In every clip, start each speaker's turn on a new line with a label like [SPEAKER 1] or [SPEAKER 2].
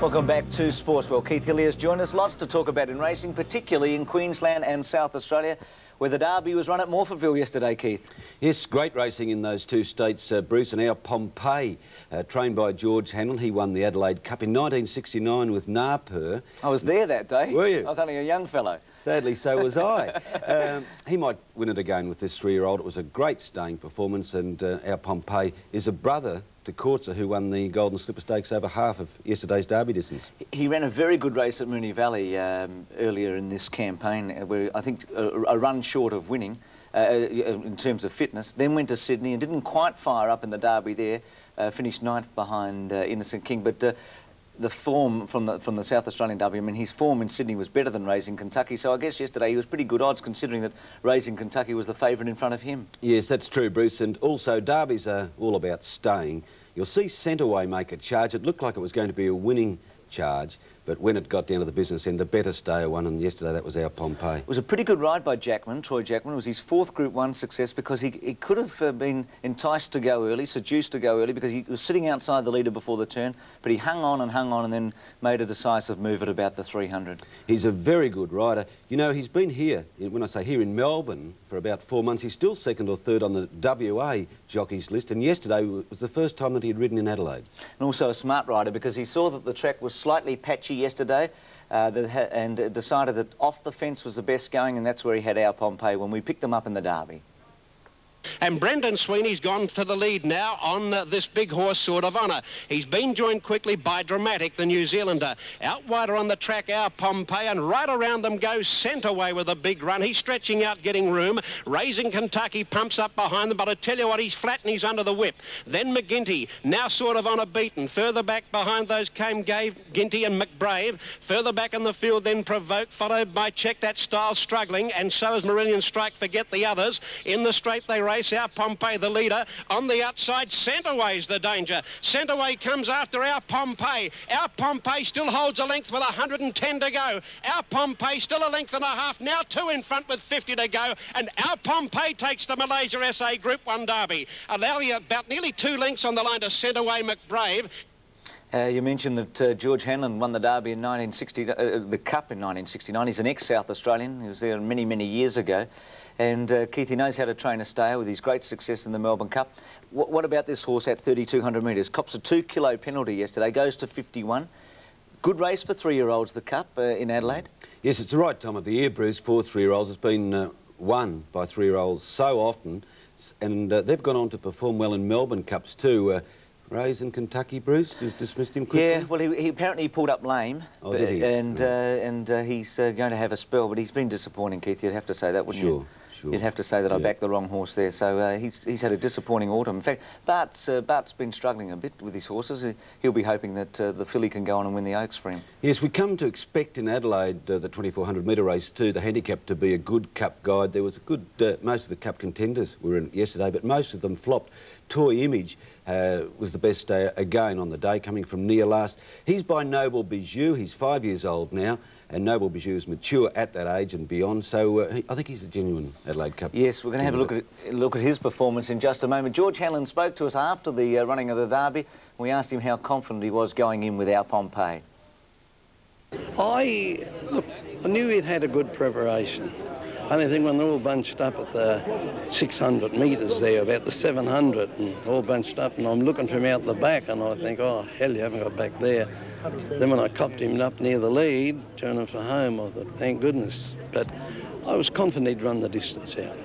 [SPEAKER 1] Welcome back to Sportsworld. Keith Hillier's joined us. Lots to talk about in racing, particularly in Queensland and South Australia, where the Derby was run at Morphettville yesterday, Keith.
[SPEAKER 2] Yes, great racing in those two states, Bruce, and our Pompeii, trained by George Hanlon. He won the Adelaide Cup in 1969 with Napier.
[SPEAKER 1] I was there that day.
[SPEAKER 2] Were you?
[SPEAKER 1] I was only a young fellow.
[SPEAKER 2] Sadly, so was I. He might win it again with this three-year-old. It was a great staying performance, and our Pompeii is a brother to Corsa, who won the Golden Slipper Stakes over half of yesterday's Derby distance.
[SPEAKER 1] He ran a very good race at Moonee Valley earlier in this campaign, where I think a run short of winning in terms of fitness. Then went to Sydney and didn't quite fire up in the Derby there. Finished 9th behind Innocent King, but the form from the South Australian Derby, I mean, his form in Sydney was better than Raising Kentucky, so I guess yesterday he was pretty good odds, considering that Raising Kentucky was the favourite in front of him. Yes,
[SPEAKER 2] that's true, Bruce, and also Derbies are all about staying. You'll see Centreway make a charge. It looked like it was going to be a winning charge, but when it got down to the business end, the better stayer won, and yesterday that was our Pompeii.
[SPEAKER 1] It was a pretty good ride by Jackman, Troy Jackman. It was his 4th Group 1 success, because he could have been enticed to go early, seduced to go early, because he was sitting outside the leader before the turn, but he hung on and then made a decisive move at about the 300.
[SPEAKER 2] He's a very good rider. You know, he's been here, when I say here, in Melbourne for about 4 months. He's still 2nd or 3rd on the WA jockeys list, and yesterday was the first time that he had ridden in Adelaide.
[SPEAKER 1] And also a smart rider, because he saw that the track was slightly patchy yesterday and decided that off the fence was the best going, and that's where he had our Pompeii when we picked them up in the Derby.
[SPEAKER 3] And Brendan Sweeney's gone to the lead now on this big horse, Sword of Honour. He's been joined quickly by Dramatic, the New Zealander. Out wider on the track, our Pompeii, and right around them goes Centreway with a big run. He's stretching out, getting room. Raising Kentucky pumps up behind them, but I tell you what, he's flat and he's under the whip. Then McGinty, now Sword of Honour beaten. Further back behind those came Ginty and McBrave. Further back in the field, then Provoke, followed by Check That Style struggling, and so is Marillion Strike, forget the others. In the straight they race. Our Pompeii, the leader. On the outside, Centreway's the danger. Centreway comes after our Pompeii. Our Pompeii still holds a length with 110 to go. Our Pompeii still a length and a half. Now 2 in front with 50 to go. And our Pompeii takes the Malaysia SA Group 1 Derby. Allowing about nearly 2 lengths on the line to Centreway McBrave.
[SPEAKER 1] You mentioned that George Hanlon won the Derby in 1960, the Cup in 1969. He's an ex-South Australian. He was there many, many years ago. And Keith, he knows how to train a stayer with his great success in the Melbourne Cup. What about this horse at 3,200 metres? Cops a 2-kilo penalty yesterday, goes to 51. Good race for 3-year-olds, the Cup in Adelaide?
[SPEAKER 2] Yes, it's the right time of the year, Bruce, for 3-year-olds. It's been won by 3-year-olds so often, and they've gone on to perform well in Melbourne Cups too. Raising Kentucky, Bruce, has dismissed him quickly.
[SPEAKER 1] Yeah, well, he apparently pulled up lame,
[SPEAKER 2] oh, did he?
[SPEAKER 1] And he's going to have a spell, but he's been disappointing, Keith. You'd have to say that, wouldn't you?
[SPEAKER 2] Sure.
[SPEAKER 1] You'd have to say that I backed the wrong horse there. So he's had a disappointing autumn. In fact, Bart's been struggling a bit with his horses. He'll be hoping that the filly can go on and win the Oaks for him.
[SPEAKER 2] Yes, we come to expect in Adelaide the 2,400 metre race too, the handicap to be a good Cup guide. There was a good, most of the Cup contenders were in it yesterday, but most of them flopped. Toy Image was the best stayer again on the day, coming from near last. He's by Noble Bijou. He's 5 years old now, and Noble Bijou is mature at that age and beyond, so I think he's a genuine Adelaide Cup.
[SPEAKER 1] Yes, we're going to have a look at his performance in just a moment. George Hanlon spoke to us after the running of the Derby. We asked him how confident he was going in with our Pompeii.
[SPEAKER 4] I knew he'd had a good preparation. Only thing, when they're all bunched up at the 600 metres there, about the 700, and all bunched up, and I'm looking for him out the back, and I think, oh, hell, you haven't got back there. Then when I copped him up near the lead, turning for home, I thought, thank goodness. But I was confident he'd run the distance out.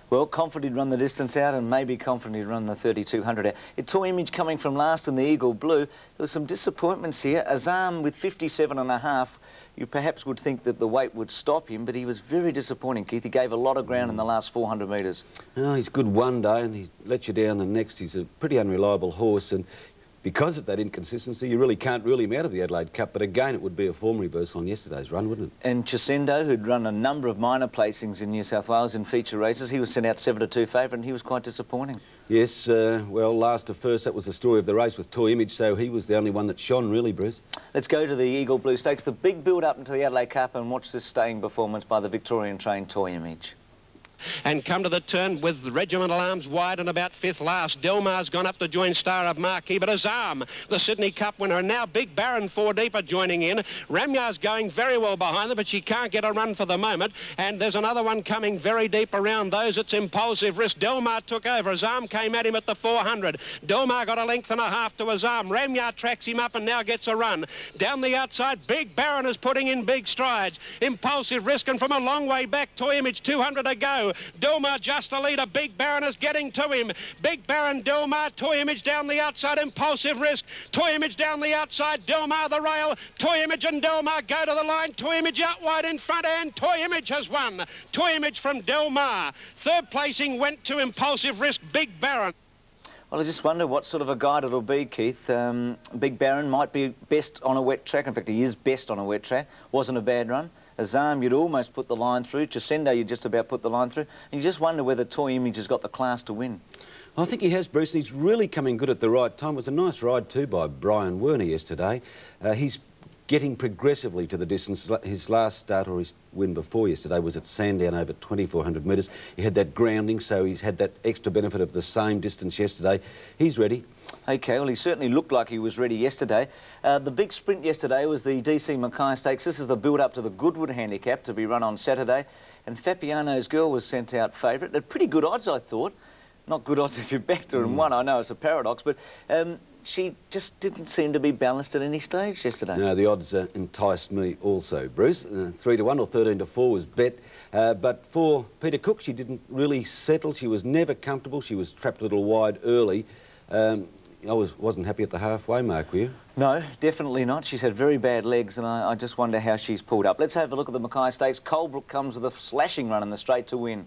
[SPEAKER 1] Well, confident he'd run the distance out, and maybe confident he'd run the 3,200 out. Toy Image coming from last in the Eagle Blue. There were some disappointments here. Azam with 57.5. You perhaps would think that the weight would stop him, but he was very disappointing, Keith. He gave a lot of ground in the last 400 metres.
[SPEAKER 2] Oh, he's good one day and he lets you down the next. He's a pretty unreliable horse, and because of that inconsistency, you really can't rule him out of the Adelaide Cup. But again, it would be a form reversal on yesterday's run, wouldn't it?
[SPEAKER 1] And Chisendo, who'd run a number of minor placings in New South Wales in feature races, he was sent out 7-2 favourite, and he was quite disappointing.
[SPEAKER 2] Yes, well, last to first, that was the story of the race with Toy Image, so he was the only one that shone, really, Bruce.
[SPEAKER 1] Let's go to the Eagle Blue Stakes, the big build-up into the Adelaide Cup, and watch this staying performance by the Victorian-trained Toy Image.
[SPEAKER 3] and come to the turn with Regimental Arms wide and about fifth last. Delmar's gone up to join Star of Marquee, but Azam, the Sydney Cup winner, and now Big Baron 4 deep are joining in. Ramyar's going very well behind them, but she can't get a run for the moment, and there's another one coming very deep around those. It's Impulsive Risk. Delmar took over. Azam came at him at the 400. Delmar got a length and a half to Azam. Ramyar tracks him up and now gets a run. Down the outside, Big Baron is putting in big strides. Impulsive Risk, and from a long way back, Toy Image 200 to go. Delmar just a leader. Big Baron is getting to him. Big Baron, Delmar, Toy Image down the outside, Impulsive Risk. Toy Image down the outside, Delmar the rail. Toy Image and Delmar go to the line. Toy Image out wide in front, and Toy Image has won. Toy Image from Delmar. Third placing went to Impulsive Risk, Big Baron.
[SPEAKER 1] Well, I just wonder what sort of a guide it'll be, Keith. Big Baron might be best on a wet track. In fact, he is best on a wet track. Wasn't a bad run. Azam, you'd almost put the line through. Chisendo, you just about put the line through. And you just wonder whether Toy Image has got the class to win.
[SPEAKER 2] I think he has, Bruce, and he's really coming good at the right time. It was a nice ride too by Brian Werner yesterday. He's getting progressively to the distance. His last start, or his win before yesterday, was at Sandown over 2,400 metres. He had that grounding, so he's had that extra benefit of the same distance yesterday. He's ready.
[SPEAKER 1] OK, well, he certainly looked like he was ready yesterday. The big sprint yesterday was the DC Mackay Stakes. This is the build-up to the Goodwood Handicap to be run on Saturday. And Fabiano's Girl was sent out favourite. At pretty good odds, I thought. Not good odds if you backed her and won. I know it's a paradox, but she just didn't seem to be balanced at any stage yesterday.
[SPEAKER 2] No, the odds enticed me also, Bruce. 3 to 1 or 13 to 4 was bet. But for Peter Cook, she didn't really settle. She was never comfortable. She was trapped a little wide early. I wasn't happy at the halfway mark, were you?
[SPEAKER 1] No, definitely not. She's had very bad legs, and I just wonder how she's pulled up. Let's have a look at the Mackay Stakes. Colebrook comes with a slashing run in the straight to win.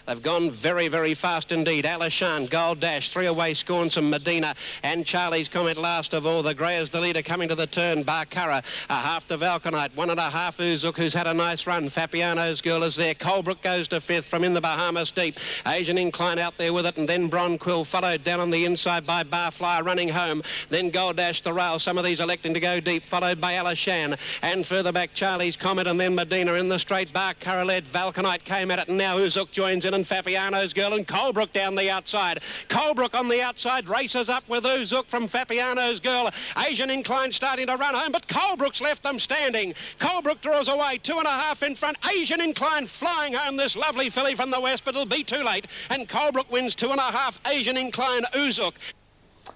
[SPEAKER 3] They've gone very, very fast indeed. Alishan, Gold Dash, 3 away, Scornsome, Medina, and Charlie's Comment last of all. The grey is the leader coming to the turn. Barkara, a half to Valkanite, 1.5 Uzuk, who's had a nice run. Fabiano's Girl is there. Colebrook goes to 5th from In the Bahamas Deep. Asian Incline out there with it, and then Bronquill followed down on the inside by Barflyer running home. Then Gold Dash the rail. Some of these electing to go deep, followed by Alishan. And further back, Charlie's Comet, and then Medina in the straight. Barkara led. Valkanite came at it, and now Uzuk joins in, and Fabiano's Girl, and Colebrook down the outside. Colebrook on the outside races up with Uzuk from Fabiano's Girl. Asian Incline starting to run home, but Colebrook's left them standing. Colebrook draws away, 2.5 in front. Asian Incline flying home, this lovely filly from the west, but it'll be too late. And Colebrook wins 2.5. Asian Incline, Uzuk.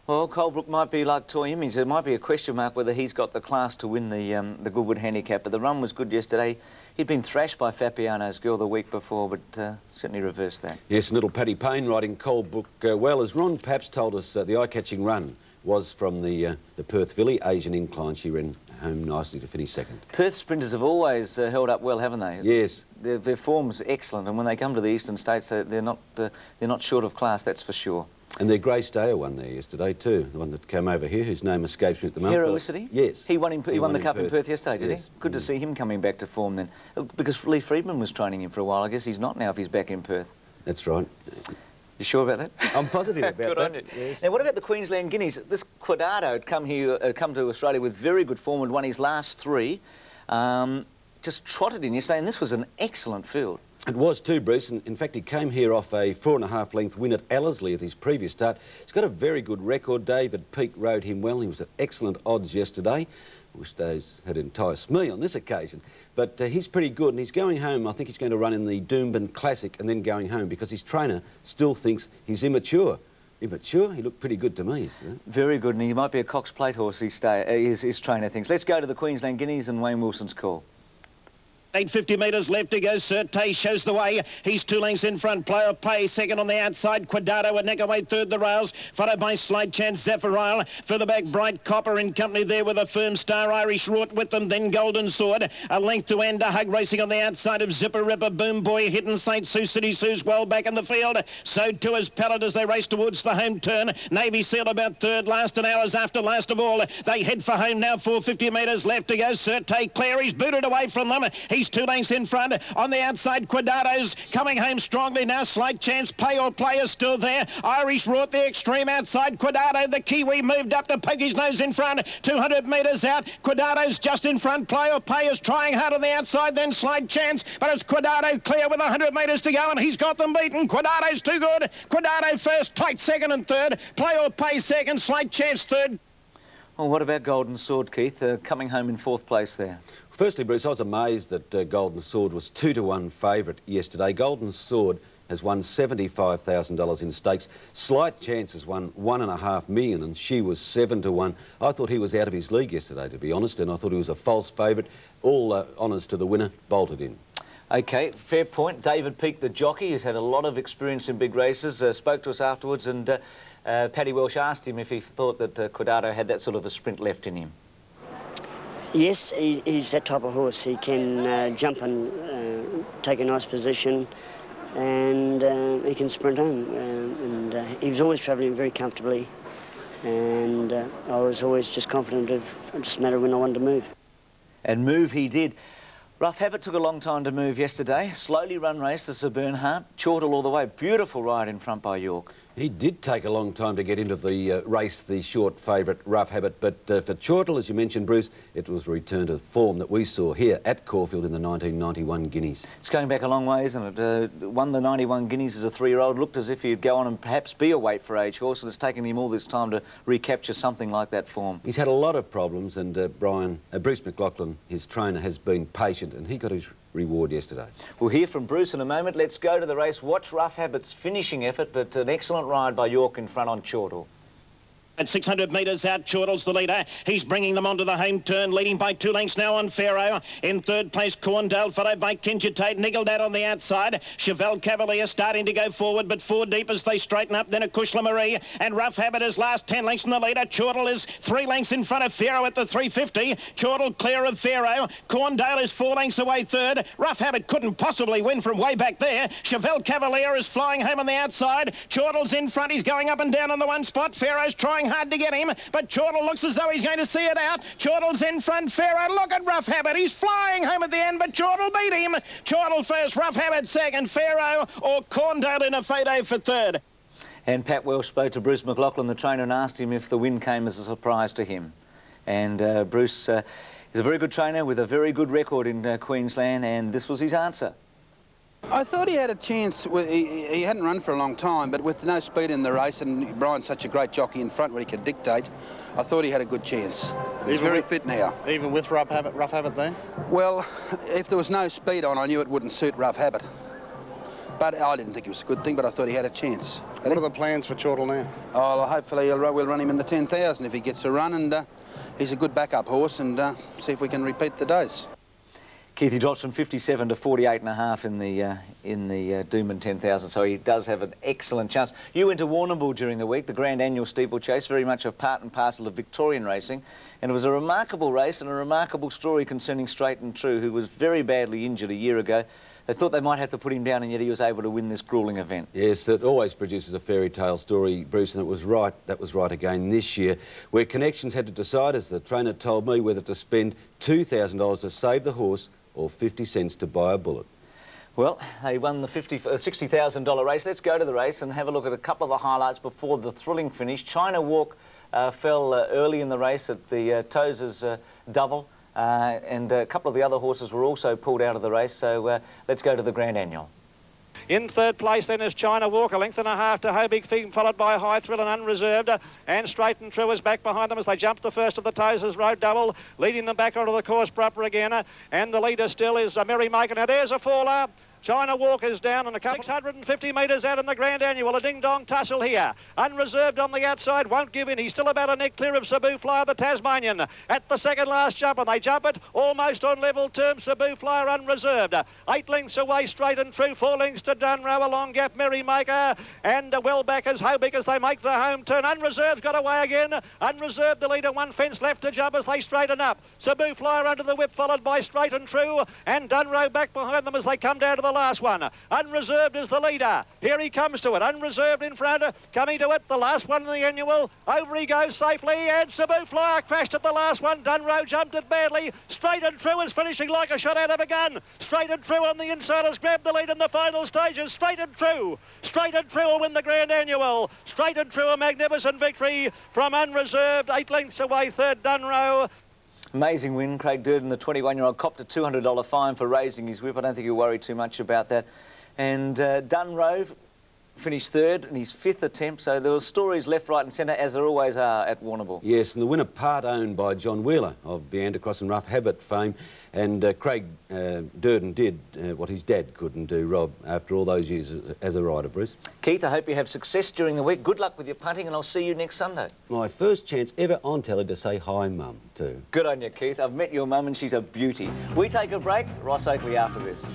[SPEAKER 1] Well, Colebrook might be like Toy Image. There might be a question mark whether he's got the class to win the Goodwood Handicap, but the run was good yesterday. He'd been thrashed by Fabiano's Girl the week before, but certainly reversed that.
[SPEAKER 2] Yes, and little Paddy Payne riding Colebrook well. As Ron Pabst told us, the eye-catching run was from the Perth filly, Asian Incline. She ran home nicely to finish second.
[SPEAKER 1] Perth sprinters have always held up well, haven't they?
[SPEAKER 2] Yes.
[SPEAKER 1] Their form's excellent, and when they come to the Eastern States, they're not short of class, that's for sure.
[SPEAKER 2] And their Grey Stayer won there yesterday too, the one that came over here, whose name escapes me at the moment.
[SPEAKER 1] Heroicity?
[SPEAKER 2] Yes.
[SPEAKER 1] He won the Cup in Perth yesterday, did
[SPEAKER 2] yes.
[SPEAKER 1] he? Good to see him coming back to form then. Because Lee Friedman was training him for a while. I guess he's not now if he's back in Perth.
[SPEAKER 2] That's right.
[SPEAKER 1] You sure about that?
[SPEAKER 2] I'm positive about
[SPEAKER 1] Good
[SPEAKER 2] that.
[SPEAKER 1] on you.
[SPEAKER 2] Yes.
[SPEAKER 1] Now, what about the Queensland Guineas? This Quadrado had come to Australia with very good form and won his last 3. Just trotted in yesterday, and this was an excellent field.
[SPEAKER 2] It was too, Bruce, and in fact he came here off a 4.5 length win at Ellerslie at his previous start. He's got a very good record. David Peake rode him well. He was at excellent odds yesterday. I wish those had enticed me on this occasion. But he's pretty good, and he's going home. I think he's going to run in the Doomben Classic and then going home because his trainer still thinks he's immature. Immature? He looked pretty good to me.
[SPEAKER 1] Very good, and he might be a Cox Plate horse, his trainer thinks. Let's go to the Queensland Guineas and Wayne Wilson's call.
[SPEAKER 5] 850 metres left to go. Surte shows the way. He's 2 lengths in front. Player Play second on the outside. Quadrado a neck away third the rails, followed by Slide Chance Zephyrile. Further back, Bright Copper in company there with a firm Star Irish Rort with them. Then Golden Sword. A length to end. A hug racing on the outside of Zipper Ripper. Boom Boy, Hidden Saint, Sioux City Sue's well back in the field. So too is Pallet as they race towards the home turn. Navy Seal about third last, and hours after last of all. They head for home now. 450 metres left to go. Surte Claire, he's booted away from them. He's 2 lengths in front. On the outside, Quadrado's coming home strongly now. Slight Chance, Pay or Play is still there. Irish Wrought the extreme outside. Quadrado, the Kiwi, moved up to poke his nose in front. 200 metres out. Quadrado's just in front. Play or Pay is trying hard on the outside. Then Slight Chance, but it's Quadrado clear with 100 metres to go, and he's got them beaten. Quadrado's too good. Quadrado first, tight second and third. Play or Pay second. Slight Chance third.
[SPEAKER 1] Well, what about Golden Sword, Keith, coming home in 4th place there?
[SPEAKER 2] Firstly, Bruce, I was amazed that Golden Sword was 2-1 favourite yesterday. Golden Sword has won $75,000 in stakes. Slight Chance has won $1.5 million, and she was 7-1. I thought he was out of his league yesterday, to be honest, and I thought he was a false favourite. All honours to the winner, bolted in.
[SPEAKER 1] OK, fair point. David Peake, the jockey, has had a lot of experience in big races, spoke to us afterwards, and Paddy Welsh asked him if he thought that Quadrado had that sort of a sprint left in him.
[SPEAKER 6] Yes, he's that type of horse. He can jump and take a nice position, and he can sprint home. He was always travelling very comfortably, and I was always just confident of just a matter of when I wanted to move.
[SPEAKER 1] And move he did. Rough Habit took a long time to move yesterday. Slowly run race, the Sir Bernhardt. Chortle all the way. Beautiful ride in front by York.
[SPEAKER 2] He did take a long time to get into the race, the short favourite Rough Habit, but for Chortle, as you mentioned, Bruce, it was a return to form that we saw here at Caulfield in the 1991 Guineas.
[SPEAKER 1] It's going back a long way, isn't it? Won the 91 Guineas as a 3-year-old, looked as if he'd go on and perhaps be a weight for age horse, and it's taken him all this time to recapture something like that form. He's
[SPEAKER 2] had a lot of problems, and Bruce McLaughlin, his trainer, has been patient, and he got his reward yesterday.
[SPEAKER 1] We'll hear from Bruce in a moment. Let's go to the race. Watch Rough Habit's finishing effort, but an excellent ride by York in front on Chortle.
[SPEAKER 5] At 600 metres out, Chortle's the leader. He's bringing them onto the home turn, leading by 2 lengths now on Pharaoh. In 3rd place, Corndale, followed by Kinchitate, niggled out on the outside. Chevelle Cavalier starting to go forward, but 4 deep as they straighten up. Then a Cushla Marie, and Rough Habit is last 10 lengths in the leader. Chortle is 3 lengths in front of Pharaoh at the 350. Chortle clear of Pharaoh. Corndale is 4 lengths away third. Rough Habit couldn't possibly win from way back there. Chevelle Cavalier is flying home on the outside. Chortle's in front. He's going up and down on the one spot. Pharaoh's trying hard to get him, but Chortle looks as though he's going to see it out. Chortle's in front. Pharaoh, look at Rough Habit. He's flying home at the end, but Chortle beat him. Chortle first, Rough Habit second, Pharaoh or Corndale in a Fado for third.
[SPEAKER 1] And Pat Welsh spoke to Bruce McLaughlin, the trainer, and asked him if the win came as a surprise to him. And Bruce is a very good trainer with a very good record in Queensland, and this was his answer.
[SPEAKER 7] I thought he had a chance. He hadn't run for a long time, but with no speed in the race and Brian's such a great jockey in front where he could dictate, I thought he had a good chance. He's very fit now.
[SPEAKER 8] Even with Rough Habit there?
[SPEAKER 7] Well, if there was no speed on, I knew it wouldn't suit Rough Habit. But I didn't think it was a good thing, but I thought he had a chance.
[SPEAKER 8] What are the plans for Chortle now?
[SPEAKER 7] Oh, hopefully we'll run him in the 10,000 if he gets a run, and he's a good backup horse, and see if we can repeat the days.
[SPEAKER 1] Keith, he drops from 57 to 48.5 in the Doomben 10,000, so he does have an excellent chance. You went to Warrnambool during the week, the Grand Annual Steeplechase, very much a part and parcel of Victorian racing, and it was a remarkable race and a remarkable story concerning Straight and True, who was very badly injured a year ago. They thought they might have to put him down, and yet he was able to win this gruelling event.
[SPEAKER 2] Yes, it always produces a fairy tale story, Bruce, and it was right. That was right again this year, where Connections had to decide, as the trainer told me, whether to spend $2,000 to save the horse or 50 cents to buy a bullet.
[SPEAKER 1] Well, they won the $60,000 race. Let's go to the race and have a look at a couple of the highlights before the thrilling finish. China Walk fell early in the race at the Tozer's double, and a couple of the other horses were also pulled out of the race, so let's go to the Grand Annual.
[SPEAKER 9] In 3rd place then is China Walk, 1.5 lengths to Hobig Fig, followed by High Thrill and Unreserved, and Straight and True is back behind them as they jump the first of the Tozers Road double, leading them back onto the course proper again, and the leader still is Merry Maker. Now there's a faller. China Walk is down and a couple 650 metres out in the Grand Annual. A ding-dong tussle here. Unreserved on the outside, won't give in. He's still about a neck clear of Cebu Flyer, the Tasmanian, at the second last jump, and they jump it almost on level terms. Cebu Flyer Unreserved. 8 lengths away, Straight and True. 4 lengths to Dunrow, a long gap, Merrymaker, and well back as Hobig as they make the home turn. Unreserved's got away again. Unreserved, the leader, 1 fence left to jump as they straighten up. Cebu Flyer under the whip, followed by Straight and True, and Dunrow back behind them as they come down to the the last one. Unreserved is the leader. Here he comes to it. Unreserved in front, coming to it. The last one in the annual. Over he goes safely, and Cebu Flyer crashed at the last one. Dunrow jumped it badly. Straight and True is finishing like a shot out of a gun. Straight and True on the inside has grabbed the lead in the final stages. Straight and True. Straight and True will win the Grand Annual. Straight and True, a magnificent victory from Unreserved. 8 lengths away, third Dunrow.
[SPEAKER 1] Amazing win. Craig Durden, the 21-year-old, copped a $200 fine for raising his whip. I don't think he'll worry too much about that. And Dunrow finished third in his 5th attempt, so there were stories left, right and centre, as there always are at Warrnambool.
[SPEAKER 2] Yes, and the winner part owned by John Wheeler of Viander Cross and Rough Habit fame, and Craig Durden did what his dad couldn't do, Rob, after all those years as a rider, Bruce.
[SPEAKER 1] Keith, I hope you have success during the week. Good luck with your punting, and I'll see you next Sunday.
[SPEAKER 2] My first chance ever on telly to say hi, Mum, too.
[SPEAKER 1] Good on you, Keith. I've met your mum and she's a beauty. We take a break. Ross Oakley after this.